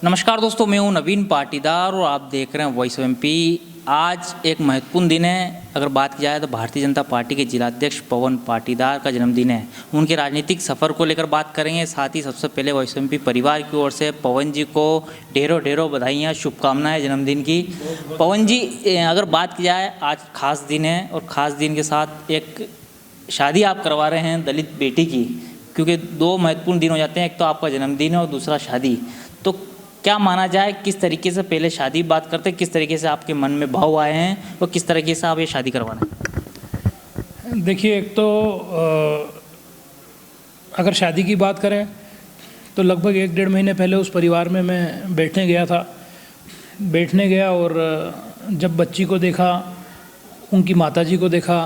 नमस्कार दोस्तों, मैं हूं नवीन पाटीदार और आप देख रहे हैं वॉइस ऑफ एमपी। आज एक महत्वपूर्ण दिन है। अगर बात की जाए तो भारतीय जनता पार्टी के जिलाध्यक्ष पवन पाटीदार का जन्मदिन है। उनके राजनीतिक सफ़र को लेकर बात करेंगे। साथ ही सबसे पहले वॉइस ऑफ एमपी परिवार की ओर से पवन जी को ढेरों ढेरों बधाइयाँ, शुभकामनाएं जन्मदिन की। पवन जी, अगर बात की जाए, आज खास दिन है और ख़ास दिन के साथ एक शादी आप करवा रहे हैं दलित बेटी की, क्योंकि दो महत्वपूर्ण दिन हो जाते हैं, एक तो आपका जन्मदिन है और दूसरा शादी। तो क्या माना जाए, किस तरीके से पहले शादी बात करते हैं, किस तरीके से आपके मन में भाव आए हैं और किस तरीके से आप ये शादी करवाना है? देखिए, एक तो अगर शादी की बात करें तो लगभग 1-1.5 महीने पहले उस परिवार में मैं बैठने गया और जब बच्ची को देखा, उनकी माताजी को देखा,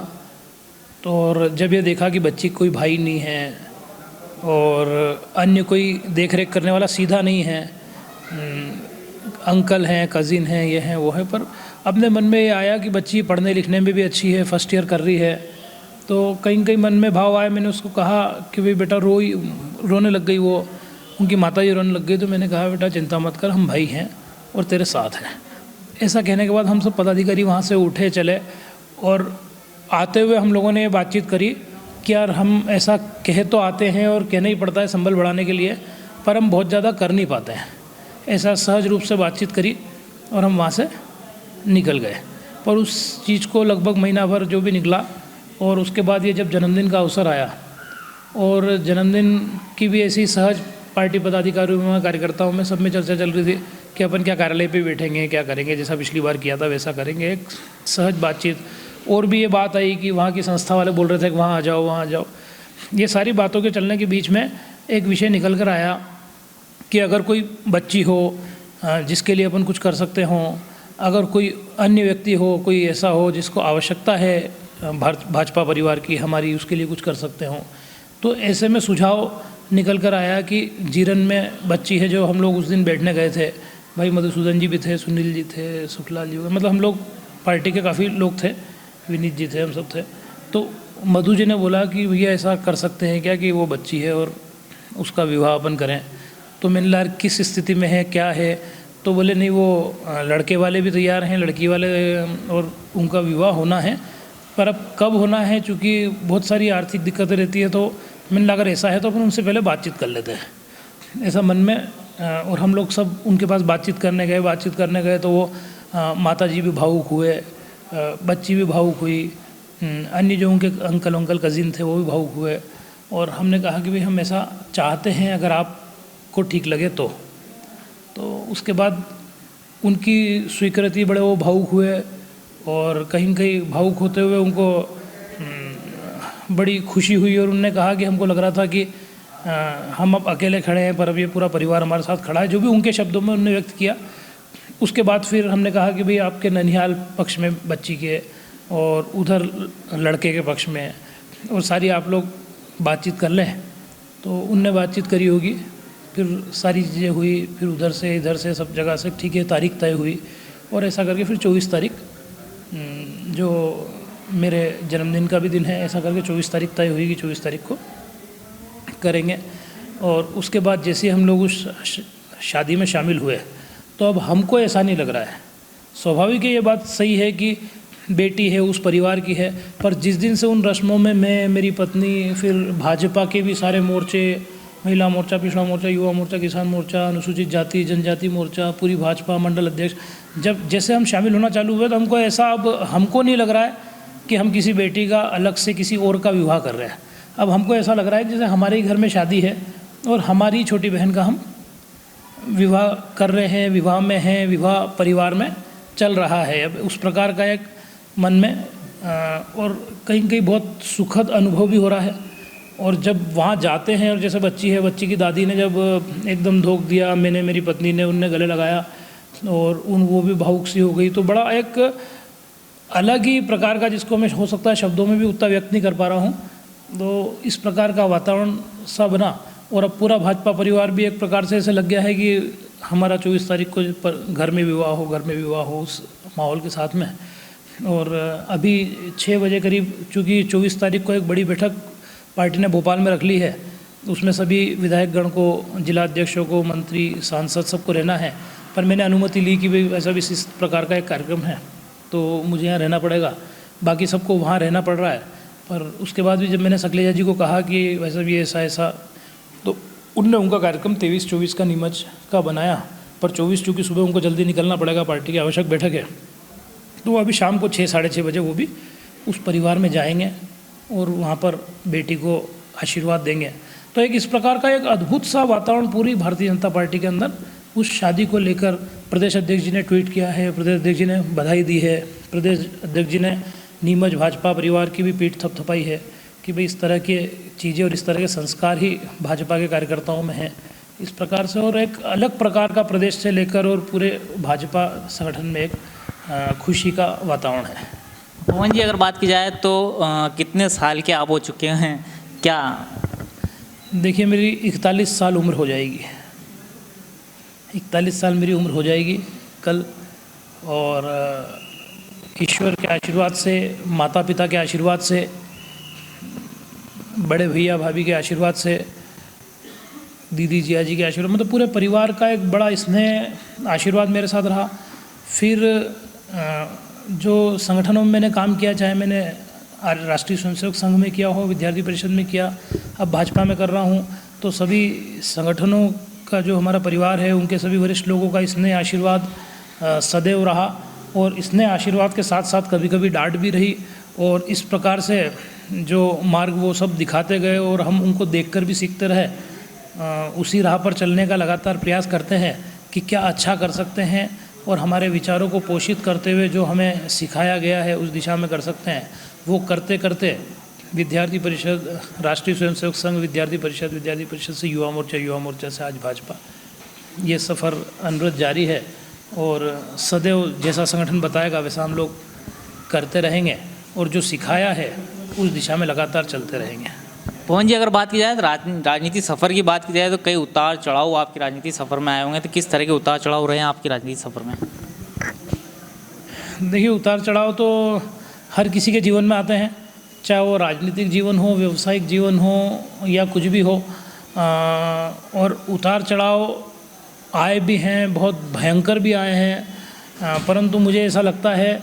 तो और जब ये देखा कि बच्ची कोई भाई नहीं है और अन्य कोई देख रेख करने वाला सीधा नहीं है, अंकल हैं, कज़िन हैं, ये हैं वो है, पर अपने मन में ये आया कि बच्ची पढ़ने लिखने में भी अच्छी है, फर्स्ट ईयर कर रही है। तो कहीं मन में भाव आया। मैंने उसको कहा कि भाई बेटा, रोने लग गई वो, उनकी माताजी रोने लग गई। तो मैंने कहा बेटा चिंता मत कर, हम भाई हैं और तेरे साथ हैं। ऐसा कहने के बाद हम सब पदाधिकारी वहाँ से उठे चले और आते हुए हम लोगों ने ये बातचीत करी कि यार, हम ऐसा कह तो आते हैं और कहना ही पड़ता है संबल बढ़ाने के लिए, पर हम बहुत ज़्यादा कर नहीं पाते हैं। ऐसा सहज रूप से बातचीत करी और हम वहाँ से निकल गए। पर उस चीज़ को लगभग महीना भर जो भी निकला, और उसके बाद ये जब जन्मदिन का अवसर आया और जन्मदिन की भी ऐसी सहज पार्टी पदाधिकारियों में, कार्यकर्ताओं में, सब में चर्चा चल रही थी कि अपन क्या कार्यालय पे बैठेंगे, क्या करेंगे, जैसा पिछली बार किया था वैसा करेंगे। एक सहज बातचीत। और भी ये बात आई कि वहाँ की संस्था वाले बोल रहे थे कि वहाँ आ जाओ, वहाँ आ जाओ। ये सारी बातों के चलने के बीच में एक विषय निकल कर आया कि अगर कोई बच्ची हो जिसके लिए अपन कुछ कर सकते हों, अगर कोई अन्य व्यक्ति हो, कोई ऐसा हो जिसको आवश्यकता है भाजपा परिवार की, हमारी, उसके लिए कुछ कर सकते हों। तो ऐसे में सुझाव निकल कर आया कि जीरन में बच्ची है, जो हम लोग उस दिन बैठने गए थे, भाई मधुसूदन जी भी थे, सुनील जी थे, सुखलाल जी, मतलब हम लोग पार्टी के काफ़ी लोग थे, विनीत जी थे, हम सब थे। तो मधु जी ने बोला कि भैया ऐसा कर सकते हैं क्या कि वो बच्ची है और उसका विवाह अपन करें। तो मैंने कहा किस स्थिति में है, क्या है? तो बोले नहीं, वो लड़के वाले भी तैयार हैं, लड़की वाले, और उनका विवाह होना है, पर अब कब होना है, चूँकि बहुत सारी आर्थिक दिक्कतें रहती है। तो मैंने अगर ऐसा है तो अपन उनसे पहले बातचीत कर लेते हैं, ऐसा मन में। और हम लोग सब उनके पास बातचीत करने गए तो वो माता जी भी भावुक हुए, बच्ची भी भावुक हुई, अन्य जो उनके अंकल कज़िन थे वो भी भावुक हुए। और हमने कहा कि भाई हम ऐसा चाहते हैं, अगर आपको ठीक लगे तो उसके बाद उनकी स्वीकृति, बड़े वो भावुक हुए और कहीं भावुक होते हुए उनको बड़ी खुशी हुई। और उन्होंने कहा कि हमको लग रहा था कि हम अब अकेले खड़े हैं, पर अब ये पूरा परिवार हमारे साथ खड़ा है, जो भी उनके शब्दों में उन्होंने व्यक्त किया। उसके बाद फिर हमने कहा कि भाई आपके ननिहाल पक्ष में बच्ची के और उधर लड़के के पक्ष में, और सारी आप लोग बातचीत कर लें। तो उनने बातचीत करी होगी, फिर सारी चीज़ें हुई, फिर उधर से इधर से सब जगह से ठीक है, तारीख तय हुई। और ऐसा करके फिर 24 तारीख, जो मेरे जन्मदिन का भी दिन है, ऐसा करके 24 तारीख तय हुई कि 24 तारीख को करेंगे। और उसके बाद जैसे हम लोग उस शादी में शामिल हुए, तो अब हमको ऐसा नहीं लग रहा है। स्वाभाविक है, ये बात सही है कि बेटी है, उस परिवार की है, पर जिस दिन से उन रस्मों में मैं, मेरी पत्नी, फिर भाजपा के भी सारे मोर्चे, महिला मोर्चा, पिछड़ा मोर्चा, युवा मोर्चा, किसान मोर्चा, अनुसूचित जाति जनजाति मोर्चा, पूरी भाजपा मंडल अध्यक्ष, जब जैसे हम शामिल होना चालू हुए, तो हमको ऐसा, अब हमको नहीं लग रहा है कि हम किसी बेटी का अलग से किसी और का विवाह कर रहे हैं। अब हमको ऐसा लग रहा है जैसे हमारे ही घर में शादी है और हमारी छोटी बहन का हम विवाह कर रहे हैं, विवाह में हैं, विवाह परिवार में चल रहा है। अब उस प्रकार का एक मन में और कहीं बहुत सुखद अनुभव भी हो रहा है। और जब वहाँ जाते हैं, और जैसे बच्ची है, बच्ची की दादी ने जब एकदम धोख दिया, मैंने, मेरी पत्नी ने, उनने गले लगाया और वो भी भावुक सी हो गई। तो बड़ा एक अलग ही प्रकार का, जिसको मैं हो सकता है शब्दों में भी उतना व्यक्त नहीं कर पा रहा हूँ, तो इस प्रकार का वातावरण सा बना। और अब पूरा भाजपा परिवार भी एक प्रकार से ऐसे लग गया है कि हमारा 24 तारीख को घर में विवाह हो उस माहौल के साथ में। और अभी 6 बजे करीब, चूँकि 24 तारीख को एक बड़ी बैठक पार्टी ने भोपाल में रख ली है, उसमें सभी विधायकगण को, जिलाध्यक्षों को, मंत्री, सांसद सबको रहना है। पर मैंने अनुमति ली कि भाई ऐसा भी इस प्रकार का एक कार्यक्रम है तो मुझे यहाँ रहना पड़ेगा। बाकी सबको वहाँ रहना पड़ रहा है। पर उसके बाद भी जब मैंने सकलेजा जी को कहा कि वैसा भी ऐसा ऐसा, तो उनने उनका कार्यक्रम 23-24 का नीमच का बनाया। पर 24 चूँकि सुबह उनको जल्दी निकलना पड़ेगा, पार्टी की आवश्यक बैठक है, तो वो अभी शाम को 6-6:30 बजे वो भी उस परिवार में जाएंगे और वहाँ पर बेटी को आशीर्वाद देंगे। तो एक इस प्रकार का एक अद्भुत सा वातावरण पूरी भारतीय जनता पार्टी के अंदर उस शादी को लेकर प्रदेश अध्यक्ष जी ने ट्वीट किया है, प्रदेश अध्यक्ष जी ने बधाई दी है, प्रदेश अध्यक्ष जी ने नीमच भाजपा परिवार की भी पीठ थपथपाई है कि भाई इस तरह की चीज़ें और इस तरह के संस्कार ही भाजपा के कार्यकर्ताओं में हैं। इस प्रकार से और एक अलग प्रकार का प्रदेश से लेकर और पूरे भाजपा संगठन में एक खुशी का वातावरण है। पवन जी, अगर बात की जाए तो कितने साल के आप हो चुके हैं क्या? देखिए, मेरी 41 साल उम्र हो जाएगी। 41 साल मेरी उम्र हो जाएगी कल, और ईश्वर के आशीर्वाद से, माता पिता के आशीर्वाद से, बड़े भैया भाभी के आशीर्वाद से, दीदी जिया जी के आशीर्वाद, मतलब पूरे परिवार का एक बड़ा स्नेह आशीर्वाद मेरे साथ रहा। फिर जो संगठनों में मैंने काम किया, चाहे मैंने राष्ट्रीय स्वयंसेवक संघ में किया हो, विद्यार्थी परिषद में किया, अब भाजपा में कर रहा हूँ, तो सभी संगठनों का जो हमारा परिवार है उनके सभी वरिष्ठ लोगों का स्नेह आशीर्वाद सदैव रहा। और स्नेह आशीर्वाद के साथ साथ कभी कभी डांट भी रही। और इस प्रकार से जो मार्ग वो सब दिखाते गए और हम उनको देखकर भी सीखते रहे, उसी राह पर चलने का लगातार प्रयास करते हैं कि क्या अच्छा कर सकते हैं और हमारे विचारों को पोषित करते हुए जो हमें सिखाया गया है उस दिशा में कर सकते हैं। वो करते करते विद्यार्थी परिषद, राष्ट्रीय स्वयंसेवक संघ, विद्यार्थी परिषद से युवा मोर्चा से आज भाजपा, ये सफ़र अनुरोध जारी है। और सदैव जैसा संगठन बताएगा वैसा हम लोग करते रहेंगे और जो सिखाया है उस दिशा में लगातार चलते रहेंगे। पवन जी, अगर बात की जाए तो राजनीति सफ़र की बात की जाए तो कई उतार चढ़ाव आपकी राजनीति सफ़र में आए होंगे, तो किस तरह के उतार चढ़ाव रहे हैं आपकी राजनीति सफ़र में? देखिए, उतार चढ़ाव तो हर किसी के जीवन में आते हैं, चाहे वो राजनीतिक जीवन हो, व्यवसायिक जीवन हो या कुछ भी हो। और उतार चढ़ाव आए भी हैं, बहुत भयंकर भी आए हैं, परंतु मुझे ऐसा लगता है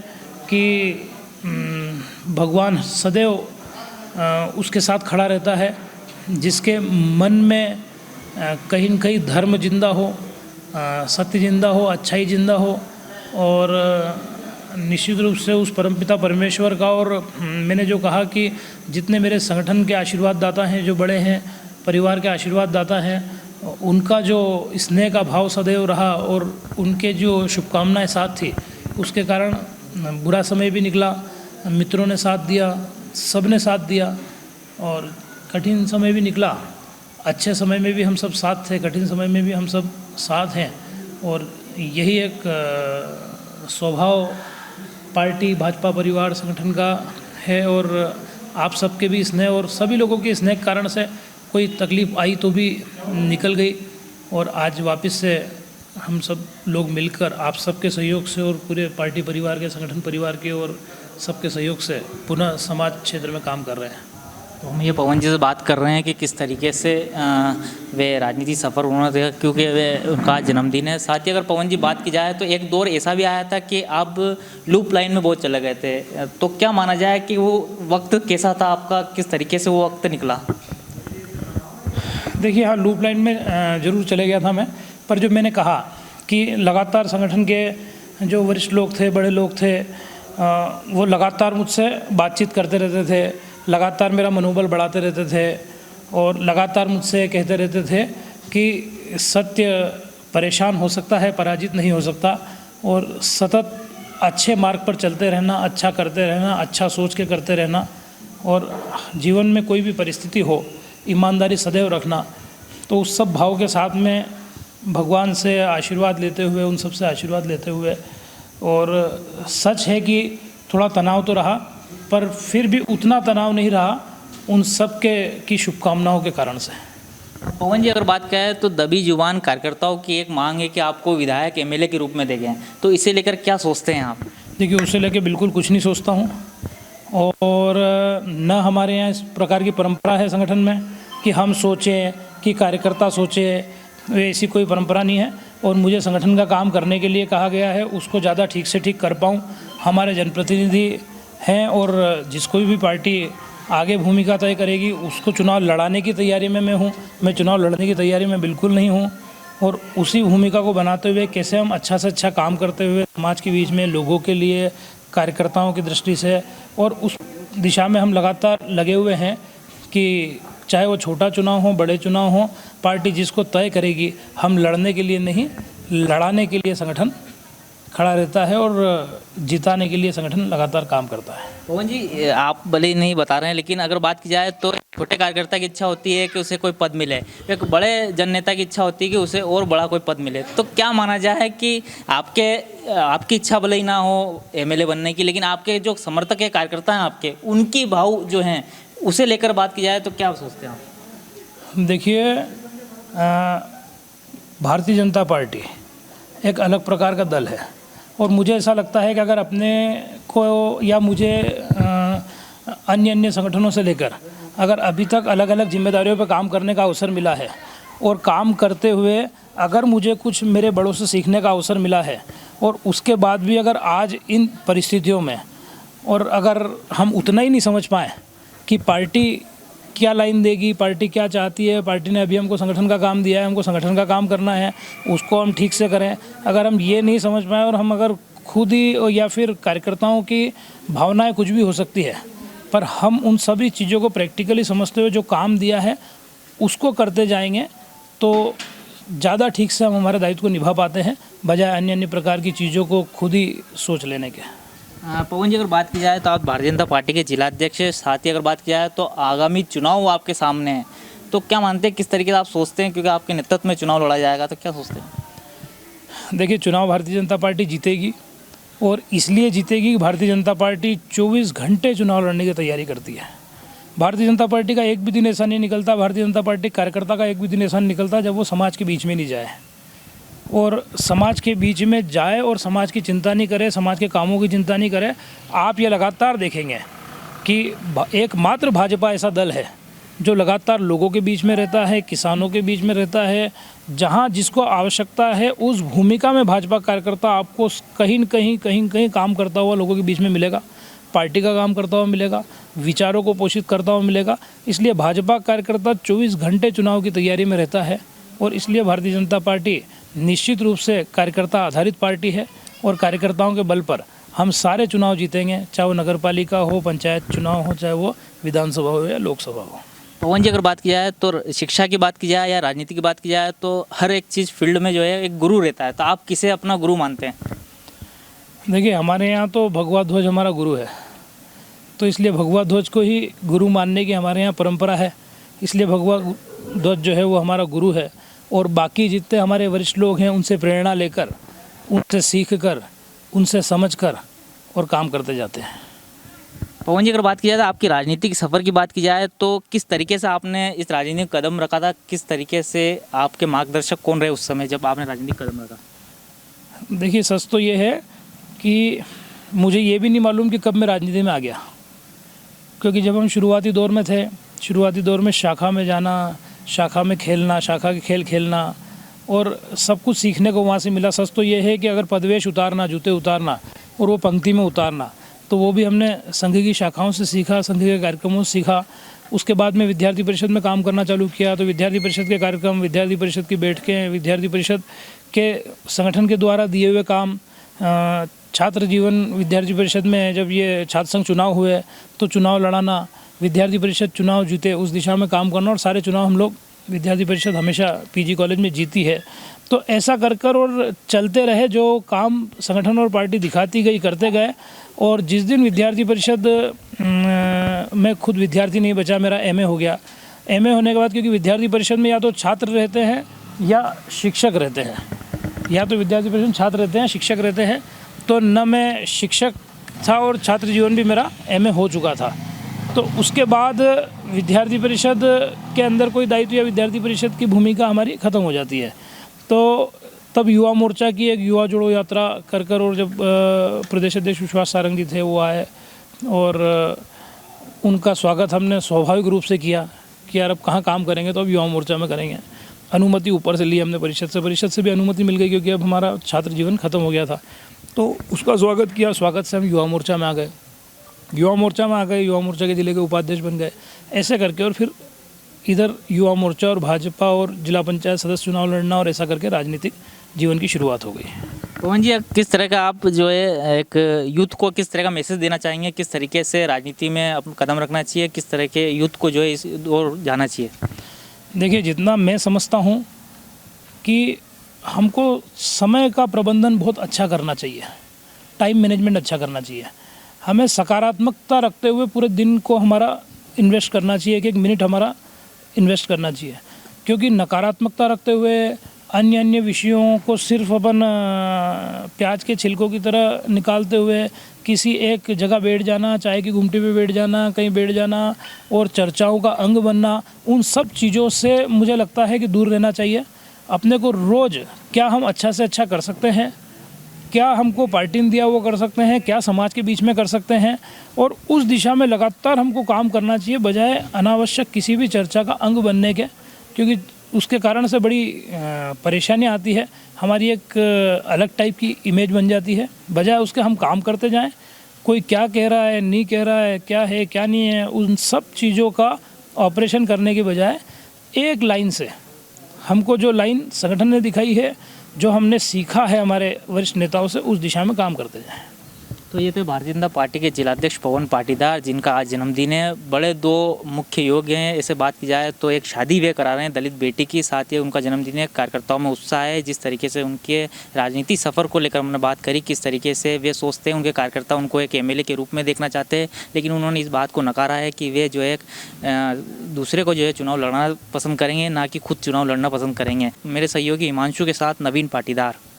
कि भगवान सदैव उसके साथ खड़ा रहता है जिसके मन में कहीं न कहीं धर्म जिंदा हो, सत्य जिंदा हो, अच्छाई जिंदा हो। और निश्चित रूप से उस परमपिता परमेश्वर का, और मैंने जो कहा कि जितने मेरे संगठन के आशीर्वाद दाता हैं, जो बड़े हैं, परिवार के आशीर्वाद दाता हैं, उनका जो स्नेह का भाव सदैव रहा और उनके जो शुभकामनाएं साथ थी, उसके कारण बुरा समय भी निकला, मित्रों ने साथ दिया, सब ने साथ दिया, और कठिन समय भी निकला। अच्छे समय में भी हम सब साथ थे, कठिन समय में भी हम सब साथ हैं। और यही एक स्वभाव पार्टी, भाजपा परिवार संगठन का है। और आप सबके भी स्नेह और सभी लोगों के स्नेह के कारण से कोई तकलीफ़ आई तो भी निकल गई, और आज वापस से हम सब लोग मिलकर आप सबके सहयोग से और पूरे पार्टी परिवार के, संगठन परिवार के और सबके सहयोग से पुनः समाज क्षेत्र में काम कर रहे हैं। तो हम ये पवन जी से बात कर रहे हैं कि किस तरीके से वे राजनीति सफ़र उन्होंने देखा, क्योंकि वे उनका जन्मदिन है। साथ ही अगर पवन जी बात की जाए तो एक दौर ऐसा भी आया था कि आप लूप लाइन में बहुत चले गए थे, तो क्या माना जाए कि वो वक्त कैसा था आपका, किस तरीके से वो वक्त निकला? देखिए, हाँ, लूप लाइन में ज़रूर चले गया था मैं, पर जो मैंने कहा कि लगातार संगठन के जो वरिष्ठ लोग थे, बड़े लोग थे, वो लगातार मुझसे बातचीत करते रहते थे, लगातार मेरा मनोबल बढ़ाते रहते थे, और लगातार मुझसे कहते रहते थे कि सत्य परेशान हो सकता है, पराजित नहीं हो सकता, और सतत अच्छे मार्ग पर चलते रहना, अच्छा करते रहना, अच्छा सोच के करते रहना, और जीवन में कोई भी परिस्थिति हो ईमानदारी सदैव रखना। तो उस सब भाव के साथ में भगवान से आशीर्वाद लेते हुए, उन सब से आशीर्वाद लेते हुए, और सच है कि थोड़ा तनाव तो रहा, पर फिर भी उतना तनाव नहीं रहा उन सब की शुभकामनाओं के कारण से। पवन जी, अगर बात करें तो दबी जुबान कार्यकर्ताओं की एक मांग है कि आपको विधायक एमएलए के रूप में देखें, तो इसे लेकर क्या सोचते हैं आप? देखिए, उसे लेकर बिल्कुल कुछ नहीं सोचता हूँ, और न हमारे यहाँ इस प्रकार की परंपरा है संगठन में, कि हम सोचें कि कार्यकर्ता सोचे, ऐसी कोई परंपरा नहीं है। और मुझे संगठन का काम करने के लिए कहा गया है, उसको ज़्यादा ठीक से ठीक कर पाऊँ। हमारे जनप्रतिनिधि हैं और जिसको भी पार्टी आगे भूमिका तय करेगी उसको चुनाव लड़ाने की तैयारी में मैं हूँ। मैं चुनाव लड़ने की तैयारी में बिल्कुल नहीं हूँ। और उसी भूमिका को बनाते हुए कैसे हम अच्छा से अच्छा काम करते हुए समाज के बीच में, लोगों के लिए, कार्यकर्ताओं की दृष्टि से, और उस दिशा में हम लगातार लगे हुए हैं कि चाहे वो छोटा चुनाव हो, बड़े चुनाव हो, पार्टी जिसको तय करेगी, हम लड़ने के लिए नहीं, लड़ाने के लिए संगठन खड़ा रहता है और जिताने के लिए संगठन लगातार काम करता है। पवन जी, आप भले ही नहीं बता रहे हैं, लेकिन अगर बात की जाए तो छोटे कार्यकर्ता की इच्छा होती है कि उसे कोई पद मिले, एक बड़े जननेता की इच्छा होती है कि उसे और बड़ा कोई पद मिले। तो क्या माना जाए कि आपकी इच्छा भले ही ना हो एमएलए बनने की, लेकिन आपके जो समर्थक है, कार्यकर्ता हैं आपके, उनकी भाव जो हैं उसे लेकर बात की जाए तो क्या सोचते हैं आप? देखिए, भारतीय जनता पार्टी एक अलग प्रकार का दल है और मुझे ऐसा लगता है कि अगर अपने को या मुझे अन्य संगठनों से लेकर अगर अभी तक अलग अलग जिम्मेदारियों पर काम करने का अवसर मिला है और काम करते हुए अगर मुझे कुछ मेरे बड़ों से सीखने का अवसर मिला है और उसके बाद भी अगर आज इन परिस्थितियों में और अगर हम उतना ही नहीं समझ पाए कि पार्टी क्या लाइन देगी, पार्टी क्या चाहती है, पार्टी ने अभी हमको संगठन का काम दिया है, हमको संगठन का काम करना है, उसको हम ठीक से करें, अगर हम ये नहीं समझ पाए और हम अगर खुद ही या फिर कार्यकर्ताओं की भावनाएं कुछ भी हो सकती है, पर हम उन सभी चीज़ों को प्रैक्टिकली समझते हुए जो काम दिया है उसको करते जाएंगे तो ज़्यादा ठीक से हम हमारे दायित्व को निभा पाते हैं, बजाय अन्य प्रकार की चीज़ों को खुद ही सोच लेने के। पवन जी, अगर बात की जाए तो आप भारतीय जनता पार्टी के जिलाध्यक्ष, साथ ही अगर बात की जाए तो आगामी चुनाव आपके सामने हैं, तो क्या मानते हैं, किस तरीके से आप सोचते हैं, क्योंकि आपके नेतृत्व में चुनाव लड़ा जाएगा, तो क्या सोचते हैं? देखिए, चुनाव भारतीय जनता पार्टी जीतेगी और इसलिए जीतेगी कि भारतीय जनता पार्टी 24 घंटे चुनाव लड़ने की तैयारी करती है। भारतीय जनता पार्टी का एक भी दिन ऐसा नहीं निकलता, भारतीय जनता पार्टी कार्यकर्ता का एक भी दिन ऐसा नहीं निकलता जब वो समाज के बीच में नहीं जाए और समाज के बीच में जाए और समाज की चिंता नहीं करे, समाज के कामों की चिंता नहीं करे। आप ये लगातार देखेंगे कि एकमात्र भाजपा ऐसा दल है जो लगातार लोगों के बीच में रहता है, किसानों के बीच में रहता है। जहाँ जिसको आवश्यकता है उस भूमिका में भाजपा कार्यकर्ता आपको कहीं न कहीं काम करता हुआ लोगों के बीच में मिलेगा, पार्टी का काम करता हुआ मिलेगा, विचारों को पोषित करता हुआ मिलेगा। इसलिए भाजपा कार्यकर्ता 24 घंटे चुनाव की तैयारी में रहता है और इसलिए भारतीय जनता पार्टी निश्चित रूप से कार्यकर्ता आधारित पार्टी है और कार्यकर्ताओं के बल पर हम सारे चुनाव जीतेंगे, चाहे वो नगर पालिका हो, पंचायत चुनाव हो, चाहे वो विधानसभा हो या लोकसभा हो। पवन जी, अगर बात की जाए तो शिक्षा की बात की जाए या राजनीति की बात की जाए तो हर एक चीज़ फील्ड में जो है एक गुरु रहता है, तो आप किसे अपना गुरु मानते हैं? देखिए, हमारे यहाँ तो भगवा ध्वज हमारा गुरु है, तो इसलिए भगवा ध्वज को ही गुरु मानने की हमारे यहाँ परंपरा है। इसलिए भगवा ध्वज जो है वो हमारा गुरु है और बाकी जितने हमारे वरिष्ठ लोग हैं उनसे प्रेरणा लेकर, उनसे सीख कर, उनसे समझ कर और काम करते जाते हैं। पवन जी, अगर बात की जाए तो आपकी राजनीतिक सफ़र की बात की जाए तो किस तरीके से आपने इस राजनीति में कदम रखा था, किस तरीके से आपके मार्गदर्शक कौन रहे उस समय जब आपने राजनीतिक कदम रखा? देखिए, सच तो ये है कि मुझे ये भी नहीं मालूम कि कब मैं राजनीति में आ गया, क्योंकि जब हम शुरुआती दौर में थे, शुरुआती दौर में शाखा में जाना, शाखा में खेलना, शाखा के खेल खेलना और सब कुछ सीखने को वहाँ से मिला। सच तो ये है कि अगर पदवेश उतारना, जूते उतारना और वो पंक्ति में उतारना, तो वो भी हमने संघ की शाखाओं से सीखा, संघ के कार्यक्रमों से सीखा। उसके बाद में विद्यार्थी परिषद में काम करना चालू किया, तो विद्यार्थी परिषद के कार्यक्रम, विद्यार्थी परिषद की बैठकें, विद्यार्थी परिषद के संगठन के द्वारा दिए हुए काम, छात्र जीवन विद्यार्थी परिषद में जब ये छात्र संघ चुनाव हुए तो चुनाव लड़ाना, विद्यार्थी परिषद चुनाव जीते उस दिशा में काम करना और सारे चुनाव हम लोग विद्यार्थी परिषद हमेशा पीजी कॉलेज में जीती है। तो ऐसा कर कर और चलते रहे, जो काम संगठन और पार्टी दिखाती गई करते गए। और जिस दिन विद्यार्थी परिषद मैं खुद विद्यार्थी नहीं बचा, मेरा एमए हो गया। एमए होने के बाद, क्योंकि विद्यार्थी परिषद में या तो छात्र रहते हैं या शिक्षक रहते हैं, या तो विद्यार्थी परिषद छात्र रहते हैं, शिक्षक रहते हैं, तो न मैं शिक्षक था और छात्र जीवन भी मेरा एमए हो चुका था। तो उसके बाद विद्यार्थी परिषद के अंदर कोई दायित्व या विद्यार्थी परिषद की भूमिका हमारी ख़त्म हो जाती है। तो तब युवा मोर्चा की एक युवा जोड़ो यात्रा कर कर, और जब प्रदेश अध्यक्ष विश्वास सारंग जी थे वो आए और उनका स्वागत हमने स्वाभाविक रूप से किया कि यार अब कहाँ काम करेंगे, तो अब युवा मोर्चा में करेंगे। अनुमति ऊपर से ली हमने परिषद से भी अनुमति मिल गई, क्योंकि अब हमारा छात्र जीवन खत्म हो गया था। तो उसका स्वागत किया, स्वागत से हम युवा मोर्चा में आ गए, युवा मोर्चा के ज़िले के उपाध्यक्ष बन गए। ऐसे करके और फिर इधर युवा मोर्चा और भाजपा और जिला पंचायत सदस्य चुनाव लड़ना, और ऐसा करके राजनीतिक जीवन की शुरुआत हो गई। पवन जी, किस तरह का आप जो है एक यूथ को किस तरह का मैसेज देना चाहेंगे, किस तरीके से राजनीति में अपना कदम रखना चाहिए, किस तरह के यूथ को जो है इस ओर जाना चाहिए? देखिए, जितना मैं समझता हूँ कि हमको समय का प्रबंधन बहुत अच्छा करना चाहिए, टाइम मैनेजमेंट अच्छा करना चाहिए। हमें सकारात्मकता रखते हुए पूरे दिन को हमारा इन्वेस्ट करना चाहिए, एक मिनट हमारा इन्वेस्ट करना चाहिए। क्योंकि नकारात्मकता रखते हुए अन्य विषयों को सिर्फ अपन प्याज के छिलकों की तरह निकालते हुए किसी एक जगह बैठ जाना, चाय की घुमटी पे बैठ जाना, कहीं बैठ जाना और चर्चाओं का अंग बनना, उन सब चीज़ों से मुझे लगता है कि दूर रहना चाहिए। अपने को रोज़ क्या हम अच्छा से अच्छा कर सकते हैं, क्या हमको पार्टी ने दिया वो कर सकते हैं, क्या समाज के बीच में कर सकते हैं, और उस दिशा में लगातार हमको काम करना चाहिए, बजाय अनावश्यक किसी भी चर्चा का अंग बनने के। क्योंकि उसके कारण से बड़ी परेशानी आती है, हमारी एक अलग टाइप की इमेज बन जाती है। बजाय उसके हम काम करते जाएं, कोई क्या कह रहा है, नहीं कह रहा है, क्या है क्या नहीं है, उन सब चीज़ों का ऑपरेशन करने के बजाय एक लाइन से, हमको जो लाइन संगठन ने दिखाई है, जो हमने सीखा है हमारे वरिष्ठ नेताओं से, उस दिशा में काम करते जाएं। तो ये थे भारतीय जनता पार्टी के जिलाध्यक्ष पवन पाटीदार, जिनका आज जन्मदिन है। बड़े दो मुख्य योग हैं, ऐसे बात की जाए तो एक शादी वे करा रहे हैं दलित बेटी की, साथ ही उनका जन्मदिन है। कार्यकर्ताओं में उत्साह है, जिस तरीके से उनके राजनीतिक सफ़र को लेकर हमने बात करी, किस तरीके से वे सोचते हैं, उनके कार्यकर्ता उनको एक एमएलए के रूप में देखना चाहते हैं, लेकिन उन्होंने इस बात को नकारा है कि वे जो है दूसरे को जो है चुनाव लड़ना पसंद करेंगे, ना कि खुद चुनाव लड़ना पसंद करेंगे। मेरे सहयोगी हिमांशु के साथ नवीन पाटीदार।